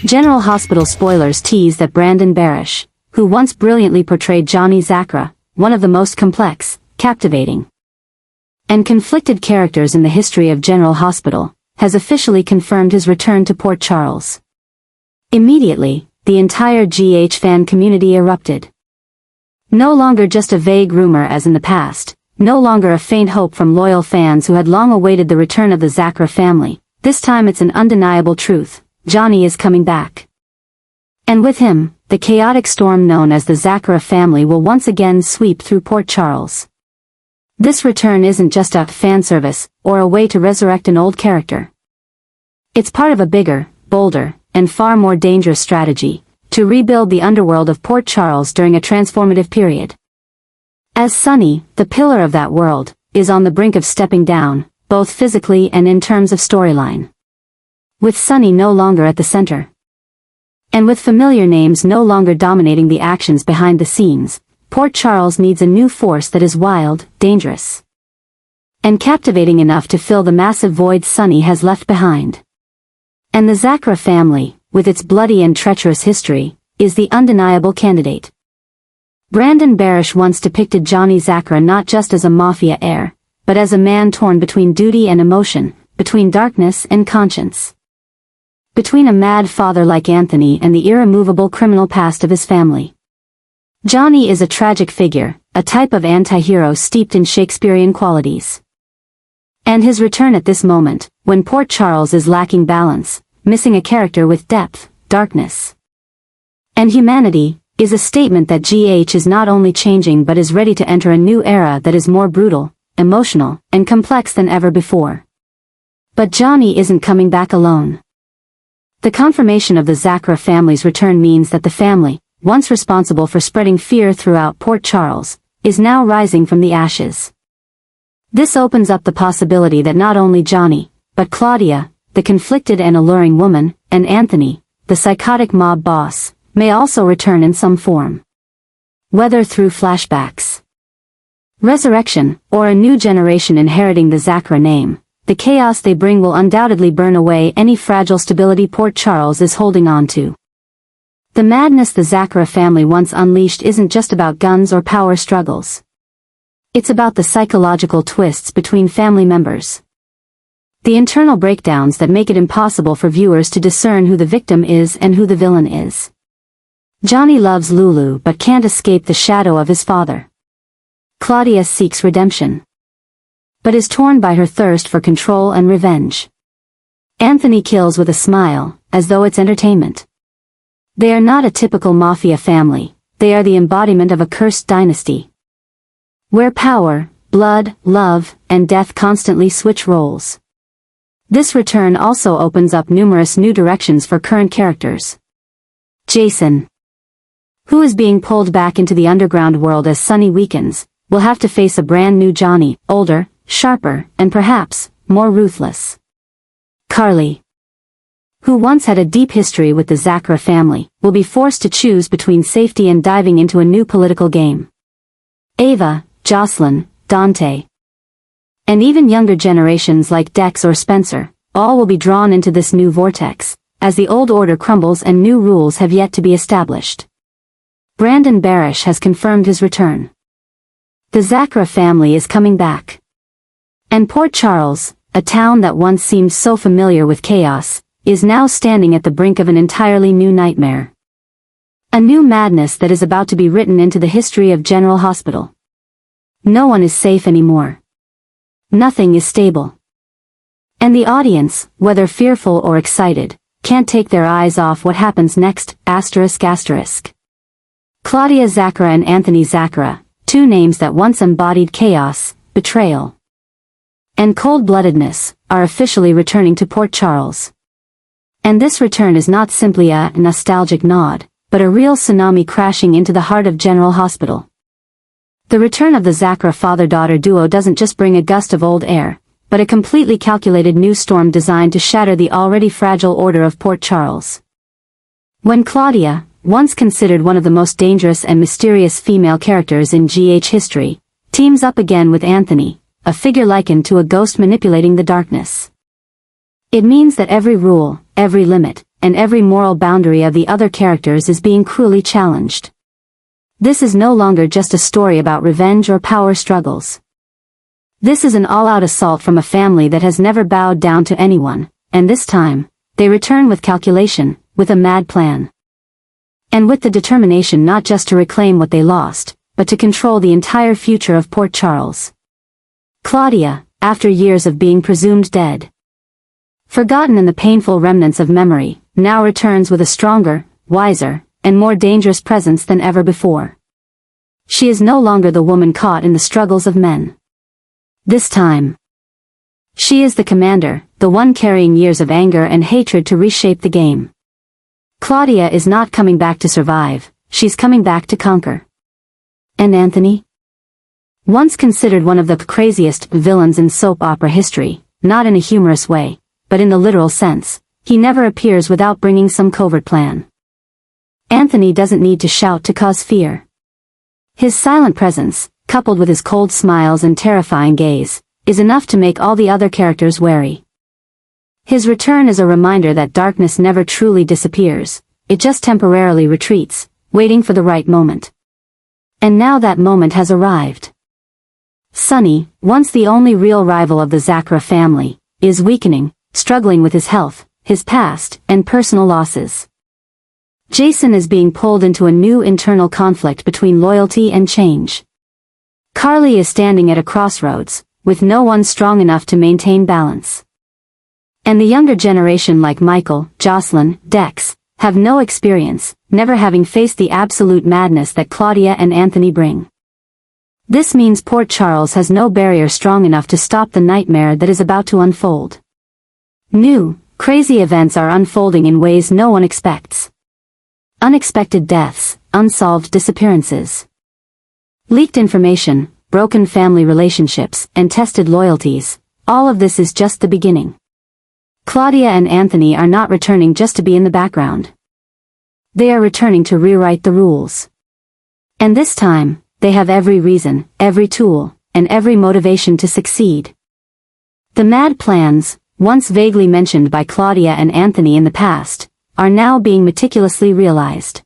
General Hospital spoilers tease that Brandon Barish, who once brilliantly portrayed Johnny Zacchara, one of the most complex, captivating, and conflicted characters in the history of General Hospital, has officially confirmed his return to Port Charles. Immediately, the entire GH fan community erupted. No longer just a vague rumor as in the past, no longer a faint hope from loyal fans who had long awaited the return of the Zacchara family, this time it's an undeniable truth: Johnny is coming back. And with him, the chaotic storm known as the Zacchara family will once again sweep through Port Charles. This return isn't just a fan service or a way to resurrect an old character. It's part of a bigger, bolder, and far more dangerous strategy to rebuild the underworld of Port Charles during a transformative period. As Sonny, the pillar of that world, is on the brink of stepping down, both physically and in terms of storyline. With Sonny no longer at the center, and with familiar names no longer dominating the actions behind the scenes, Port Charles needs a new force that is wild, dangerous, and captivating enough to fill the massive void Sonny has left behind. And the Zacchara family, with its bloody and treacherous history, is the undeniable candidate. Brandon Barish once depicted Johnny Zacchara not just as a mafia heir, but as a man torn between duty and emotion, between darkness and conscience, between a mad father like Anthony and the irremovable criminal past of his family. Johnny is a tragic figure, a type of anti-hero steeped in Shakespearean qualities. And his return at this moment, when Port Charles is lacking balance, missing a character with depth, darkness, and humanity, is a statement that GH is not only changing but is ready to enter a new era that is more brutal, emotional, and complex than ever before. But Johnny isn't coming back alone. The confirmation of the Zacchara family's return means that the family, once responsible for spreading fear throughout Port Charles, is now rising from the ashes. This opens up the possibility that not only Johnny, but Claudia, the conflicted and alluring woman, and Anthony, the psychotic mob boss, may also return in some form. Whether through flashbacks, resurrection, or a new generation inheriting the Zacchara name, the chaos they bring will undoubtedly burn away any fragile stability Port Charles is holding on to. The madness the Zacchara family once unleashed isn't just about guns or power struggles. It's about the psychological twists between family members, the internal breakdowns that make it impossible for viewers to discern who the victim is and who the villain is. Johnny loves Lulu but can't escape the shadow of his father. Claudia seeks redemption, but is torn by her thirst for control and revenge. Anthony kills with a smile, as though it's entertainment. They are not a typical mafia family, they are the embodiment of a cursed dynasty, where power, blood, love, and death constantly switch roles. This return also opens up numerous new directions for current characters. Jason, who is being pulled back into the underground world as Sonny weakens, will have to face a brand new Johnny, older, sharper, and perhaps, more ruthless. Carly, who once had a deep history with the Zacchara family, will be forced to choose between safety and diving into a new political game. Ava, Jocelyn, Dante, and even younger generations like Dex or Spencer, all will be drawn into this new vortex, as the old order crumbles and new rules have yet to be established. Brandon Barish has confirmed his return. The Zacchara family is coming back. And Port Charles, a town that once seemed so familiar with chaos, is now standing at the brink of an entirely new nightmare. A new madness that is about to be written into the history of General Hospital. No one is safe anymore. Nothing is stable. And the audience, whether fearful or excited, can't take their eyes off what happens next, ***. Claudia Zacchara and Anthony Zacchara, two names that once embodied chaos, betrayal, and cold-bloodedness, are officially returning to Port Charles. And this return is not simply a nostalgic nod, but a real tsunami crashing into the heart of General Hospital. The return of the Zacchara father-daughter duo doesn't just bring a gust of old air, but a completely calculated new storm designed to shatter the already fragile order of Port Charles. When Claudia, once considered one of the most dangerous and mysterious female characters in GH history, teams up again with Anthony, a figure likened to a ghost manipulating the darkness, it means that every rule, every limit, and every moral boundary of the other characters is being cruelly challenged. This is no longer just a story about revenge or power struggles. This is an all-out assault from a family that has never bowed down to anyone, and this time, they return with calculation, with a mad plan. And with the determination not just to reclaim what they lost, but to control the entire future of Port Charles. Claudia, after years of being presumed dead, forgotten in the painful remnants of memory, now returns with a stronger, wiser, and more dangerous presence than ever before. She is no longer the woman caught in the struggles of men. This time, she is the commander, the one carrying years of anger and hatred to reshape the game. Claudia is not coming back to survive, she's coming back to conquer. And Anthony? Once considered one of the craziest villains in soap opera history, not in a humorous way, but in the literal sense, he never appears without bringing some covert plan. Anthony doesn't need to shout to cause fear. His silent presence, coupled with his cold smiles and terrifying gaze, is enough to make all the other characters wary. His return is a reminder that darkness never truly disappears, it just temporarily retreats, waiting for the right moment. And now that moment has arrived. Sonny, once the only real rival of the Zacchara family, is weakening, struggling with his health, his past, and personal losses. Jason is being pulled into a new internal conflict between loyalty and change. Carly is standing at a crossroads, with no one strong enough to maintain balance. And the younger generation like Michael, Jocelyn, Dex, have no experience, never having faced the absolute madness that Claudia and Anthony bring. This means Port Charles has no barrier strong enough to stop the nightmare that is about to unfold. New, crazy events are unfolding in ways no one expects. Unexpected deaths, unsolved disappearances. Leaked information, broken family relationships, and tested loyalties, all of this is just the beginning. Claudia and Anthony are not returning just to be in the background. They are returning to rewrite the rules. And this time, they have every reason, every tool, and every motivation to succeed. The mad plans, once vaguely mentioned by Claudia and Anthony in the past, are now being meticulously realized.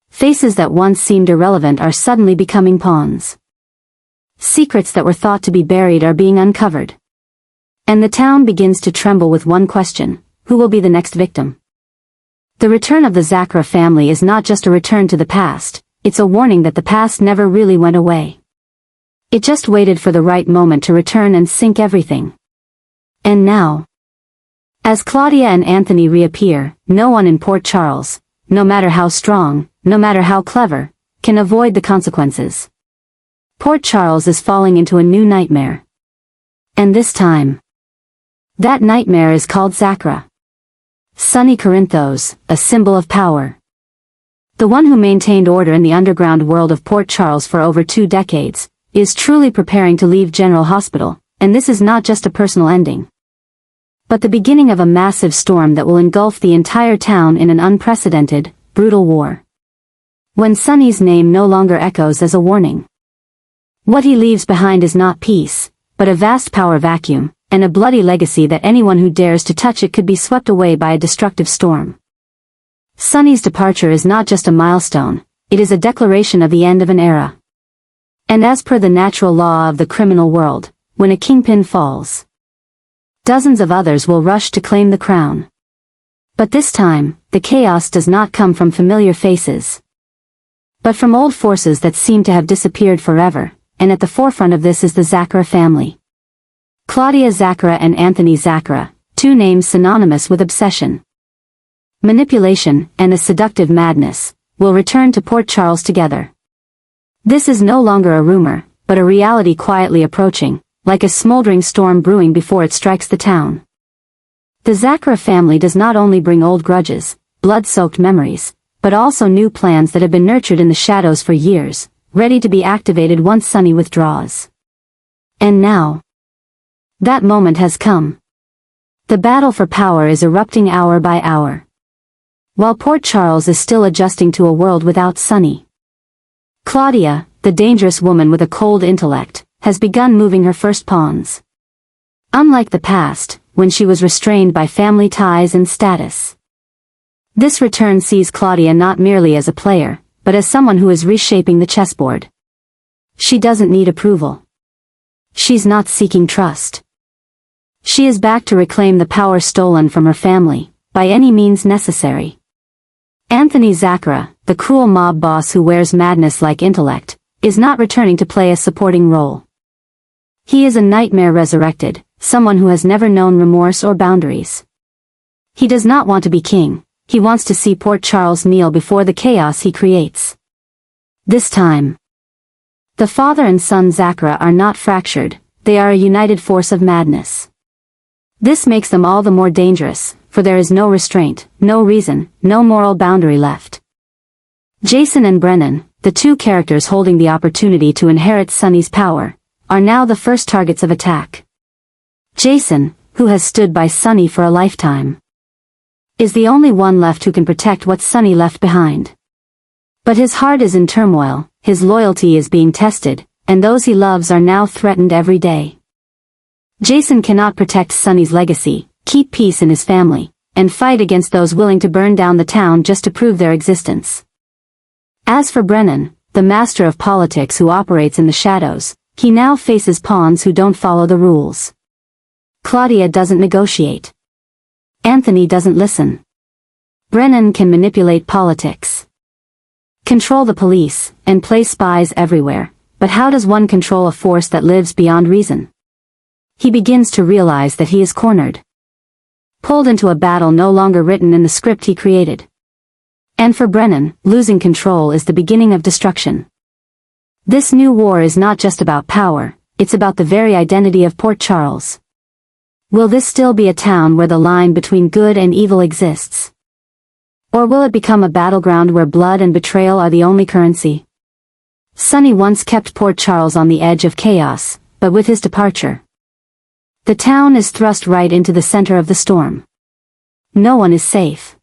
Faces that once seemed irrelevant are suddenly becoming pawns. Secrets that were thought to be buried are being uncovered. And the town begins to tremble with one question: who will be the next victim? The return of the Zacchara family is not just a return to the past, it's a warning that the past never really went away. It just waited for the right moment to return and sink everything. And now, as Claudia and Anthony reappear, no one in Port Charles, no matter how strong, no matter how clever, can avoid the consequences. Port Charles is falling into a new nightmare. And this time, that nightmare is called Zacchara. Sunny Corinthos, a symbol of power. The one who maintained order in the underground world of Port Charles for over 2 decades, is truly preparing to leave General Hospital, and this is not just a personal ending, but the beginning of a massive storm that will engulf the entire town in an unprecedented, brutal war. When Sunny's name no longer echoes as a warning. What he leaves behind is not peace, but a vast power vacuum, and a bloody legacy that anyone who dares to touch it could be swept away by a destructive storm. Sunny's departure is not just a milestone, it is a declaration of the end of an era. And as per the natural law of the criminal world, when a kingpin falls, dozens of others will rush to claim the crown. But this time, the chaos does not come from familiar faces, but from old forces that seem to have disappeared forever, and at the forefront of this is the Zacchara family. Claudia Zacchara and Anthony Zacchara, 2 names synonymous with obsession, manipulation, and a seductive madness, will return to Port Charles together. This is no longer a rumor, but a reality quietly approaching, like a smoldering storm brewing before it strikes the town. The Zacchara family does not only bring old grudges, blood-soaked memories, but also new plans that have been nurtured in the shadows for years, ready to be activated once Sunny withdraws. And now, that moment has come. The battle for power is erupting hour by hour. While Port Charles is still adjusting to a world without Sunny, Claudia, the dangerous woman with a cold intellect, has begun moving her first pawns. Unlike the past, when she was restrained by family ties and status, This return sees Claudia not merely as a player, but as someone who is reshaping the chessboard. She doesn't need approval. She's not seeking trust. She is back to reclaim the power stolen from her family, by any means necessary. Anthony Zacchara, the cruel mob boss who wears madness like intellect, is not returning to play a supporting role. He is a nightmare resurrected, someone who has never known remorse or boundaries. He does not want to be king, he wants to see Port Charles kneel before the chaos he creates. This time, the father and son Zacchara are not fractured, they are a united force of madness. This makes them all the more dangerous, for there is no restraint, no reason, no moral boundary left. Jason and Brennan, the two characters holding the opportunity to inherit Sonny's power, are now the first targets of attack. Jason, who has stood by Sonny for a lifetime, is the only one left who can protect what Sonny left behind. But his heart is in turmoil, his loyalty is being tested, and those he loves are now threatened every day. Jason cannot protect Sonny's legacy, keep peace in his family, and fight against those willing to burn down the town just to prove their existence. As for Brennan, the master of politics who operates in the shadows, he now faces pawns who don't follow the rules. Claudia doesn't negotiate. Anthony doesn't listen. Brennan can manipulate politics, control the police, and place spies everywhere, but how does one control a force that lives beyond reason? He begins to realize that he is cornered, pulled into a battle no longer written in the script he created. And for Brennan, losing control is the beginning of destruction. This new war is not just about power, it's about the very identity of Port Charles. Will this still be a town where the line between good and evil exists? Or will it become a battleground where blood and betrayal are the only currency? Sonny once kept Port Charles on the edge of chaos, but with his departure, the town is thrust right into the center of the storm. No one is safe.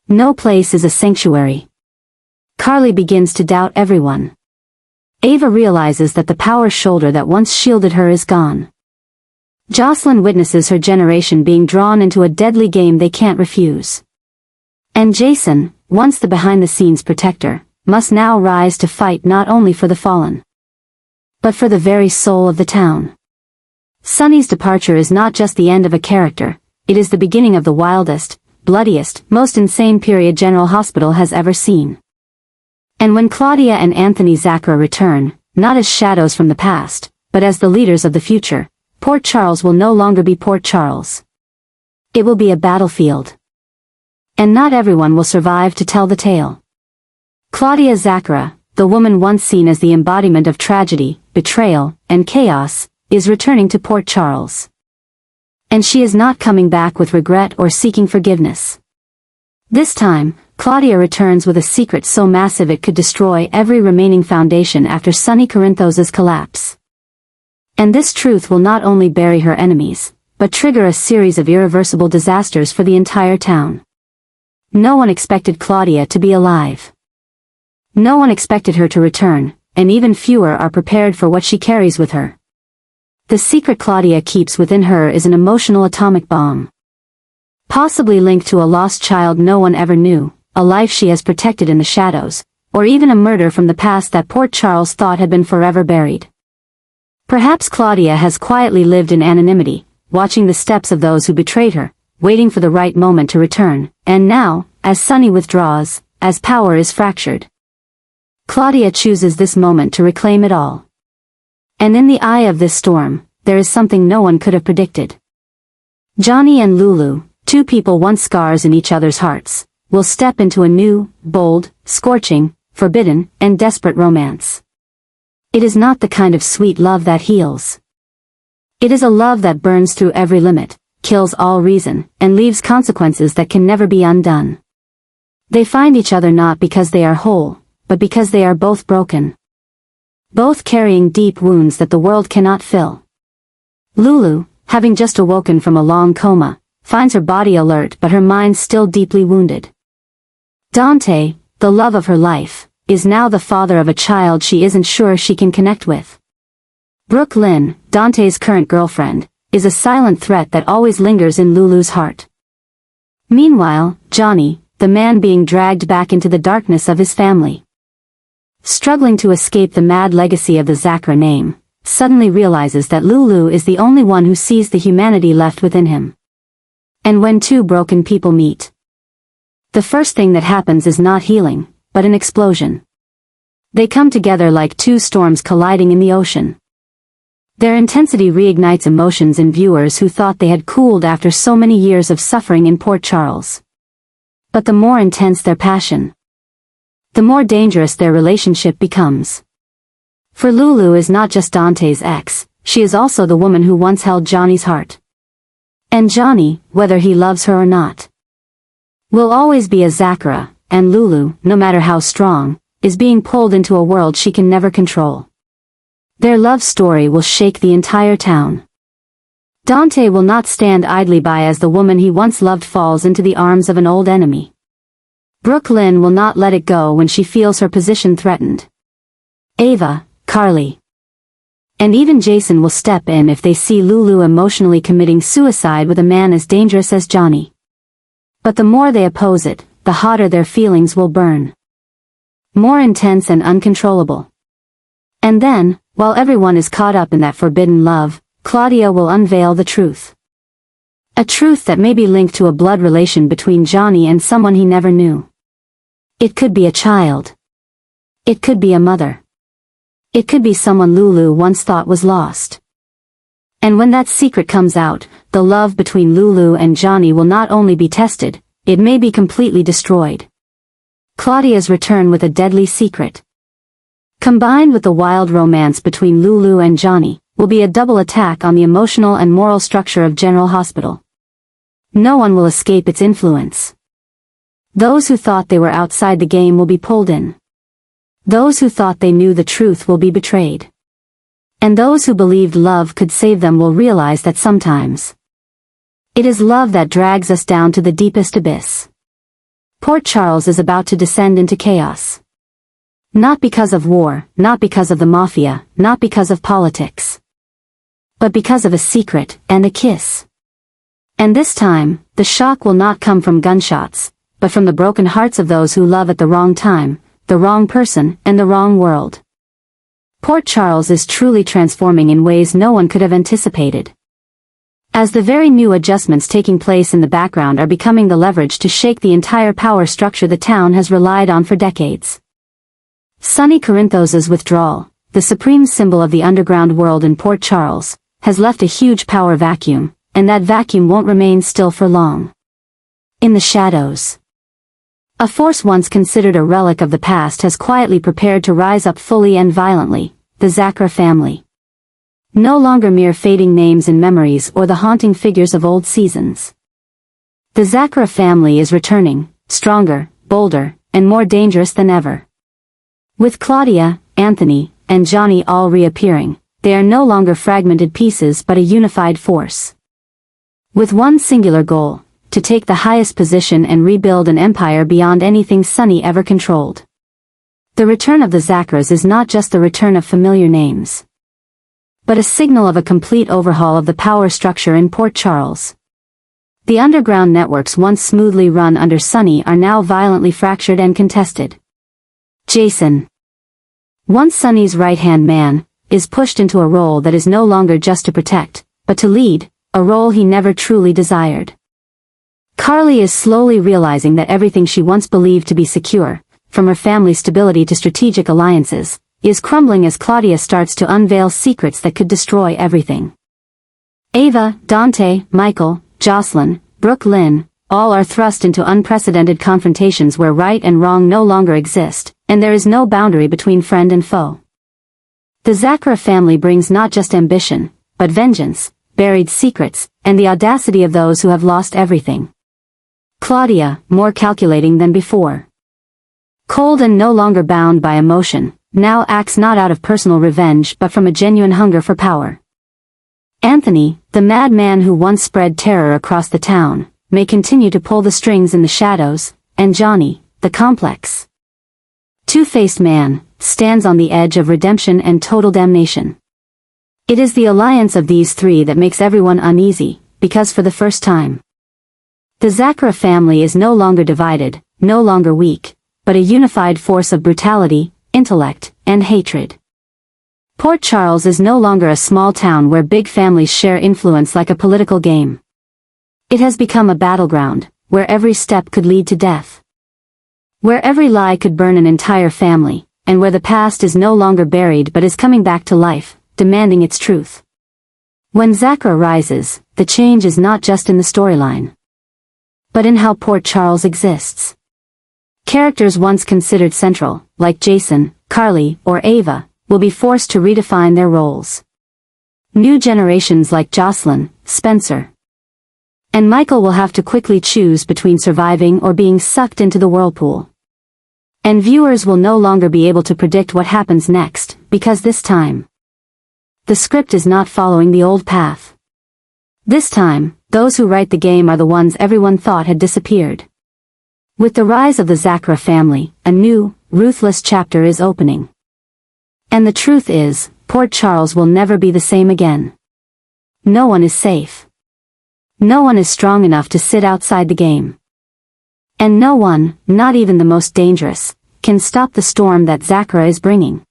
No place is a sanctuary. Carly begins to doubt everyone. Ava realizes that the power shoulder that once shielded her is gone. Jocelyn witnesses her generation being drawn into a deadly game they can't refuse. And Jason, once the behind-the-scenes protector, must now rise to fight not only for the fallen, but for the very soul of the town. Sonny's departure is not just the end of a character, it is the beginning of the wildest, bloodiest, most insane period General Hospital has ever seen. And when Claudia and Anthony Zacchara return, not as shadows from the past, but as the leaders of the future, Port Charles will no longer be Port Charles. It will be a battlefield. And not everyone will survive to tell the tale. Claudia Zacchara, the woman once seen as the embodiment of tragedy, betrayal, and chaos, is returning to Port Charles. And she is not coming back with regret or seeking forgiveness. This time, Claudia returns with a secret so massive it could destroy every remaining foundation after Sonny Corinthos' collapse. And this truth will not only bury her enemies, but trigger a series of irreversible disasters for the entire town. No one expected Claudia to be alive. No one expected her to return, and even fewer are prepared for what she carries with her. The secret Claudia keeps within her is an emotional atomic bomb. Possibly linked to a lost child no one ever knew, a life she has protected in the shadows, or even a murder from the past that Port Charles thought had been forever buried. Perhaps Claudia has quietly lived in anonymity, watching the steps of those who betrayed her, waiting for the right moment to return, and now, as Sonny withdraws, as power is fractured, Claudia chooses this moment to reclaim it all. And in the eye of this storm, there is something no one could have predicted. Johnny and Lulu, two people once scars in each other's hearts, will step into a new, bold, scorching, forbidden, and desperate romance. It is not the kind of sweet love that heals. It is a love that burns through every limit, kills all reason, and leaves consequences that can never be undone. They find each other not because they are whole, but because they are both broken. Both carrying deep wounds that the world cannot fill. Lulu, having just awoken from a long coma, finds her body alert but her mind still deeply wounded. Dante, the love of her life, is now the father of a child she isn't sure she can connect with. Brooke Lynn, Dante's current girlfriend, is a silent threat that always lingers in Lulu's heart. Meanwhile, Johnny, the man being dragged back into the darkness of his family. Struggling to escape the mad legacy of the Zacchara name, suddenly realizes that Lulu is the only one who sees the humanity left within him. And when two broken people meet, the first thing that happens is not healing, but an explosion. They come together like two storms colliding in the ocean. Their intensity reignites emotions in viewers who thought they had cooled after so many years of suffering in Port Charles. But the more intense their passion, the more dangerous their relationship becomes. For Lulu is not just Dante's ex, she is also the woman who once held Johnny's heart. And Johnny, whether he loves her or not, will always be a Zacchara, and Lulu, no matter how strong, is being pulled into a world she can never control. Their love story will shake the entire town. Dante will not stand idly by as the woman he once loved falls into the arms of an old enemy. Brooklyn will not let it go when she feels her position threatened. Ava, Carly, and even Jason will step in if they see Lulu emotionally committing suicide with a man as dangerous as Johnny. But the more they oppose it, the hotter their feelings will burn. More intense and uncontrollable. And then, while everyone is caught up in that forbidden love, Claudia will unveil the truth. A truth that may be linked to a blood relation between Johnny and someone he never knew. It could be a child. It could be a mother. It could be someone Lulu once thought was lost. And when that secret comes out, the love between Lulu and Johnny will not only be tested, it may be completely destroyed. Claudia's return with a deadly secret, combined with the wild romance between Lulu and Johnny, will be a double attack on the emotional and moral structure of General Hospital. No one will escape its influence. Those who thought they were outside the game will be pulled in. Those who thought they knew the truth will be betrayed. And those who believed love could save them will realize that sometimes it is love that drags us down to the deepest abyss. Port Charles is about to descend into chaos. Not because of war, not because of the mafia, not because of politics, but because of a secret and a kiss. And this time, the shock will not come from gunshots, but from the broken hearts of those who love at the wrong time, the wrong person, and the wrong world. Port Charles is truly transforming in ways no one could have anticipated. As the very new adjustments taking place in the background are becoming the leverage to shake the entire power structure the town has relied on for decades. Sonny Corinthos' withdrawal, the supreme symbol of the underground world in Port Charles, has left a huge power vacuum, and that vacuum won't remain still for long. In the shadows, a force once considered a relic of the past has quietly prepared to rise up fully and violently, the Zacchara family. No longer mere fading names and memories or the haunting figures of old seasons. The Zacchara family is returning, stronger, bolder, and more dangerous than ever. With Claudia, Anthony, and Johnny all reappearing, they are no longer fragmented pieces but a unified force. With one singular goal, to take the highest position and rebuild an empire beyond anything Sonny ever controlled. The return of the Zaccharas is not just the return of familiar names, but a signal of a complete overhaul of the power structure in Port Charles. The underground networks once smoothly run under Sonny are now violently fractured and contested. Jason, once Sonny's right-hand man, is pushed into a role that is no longer just to protect, but to lead, a role he never truly desired. Carly is slowly realizing that everything she once believed to be secure, from her family's stability to strategic alliances, is crumbling as Claudia starts to unveil secrets that could destroy everything. Ava, Dante, Michael, Jocelyn, Brooklyn, all are thrust into unprecedented confrontations where right and wrong no longer exist, and there is no boundary between friend and foe. The Zacchara family brings not just ambition, but vengeance, buried secrets, and the audacity of those who have lost everything. Claudia, more calculating than before, cold and no longer bound by emotion, now acts not out of personal revenge but from a genuine hunger for power. Anthony, the madman who once spread terror across the town, may continue to pull the strings in the shadows, and Johnny, the complex, two-faced man, stands on the edge of redemption and total damnation. It is the alliance of these three that makes everyone uneasy, because for the first time, the Zacchara family is no longer divided, no longer weak, but a unified force of brutality, intellect, and hatred. Port Charles is no longer a small town where big families share influence like a political game. It has become a battleground, where every step could lead to death. Where every lie could burn an entire family, and where the past is no longer buried but is coming back to life, demanding its truth. When Zacchara rises, the change is not just in the storyline, but in how Port Charles exists. Characters once considered central, like Jason, Carly, or Ava, will be forced to redefine their roles. New generations like Jocelyn, Spencer, and Michael will have to quickly choose between surviving or being sucked into the whirlpool. And viewers will no longer be able to predict what happens next, because this time, the script is not following the old path. This time, those who write the game are the ones everyone thought had disappeared. With the rise of the Zacchara family, a new, ruthless chapter is opening. And the truth is, Port Charles will never be the same again. No one is safe. No one is strong enough to sit outside the game. And no one, not even the most dangerous, can stop the storm that Zacchara is bringing.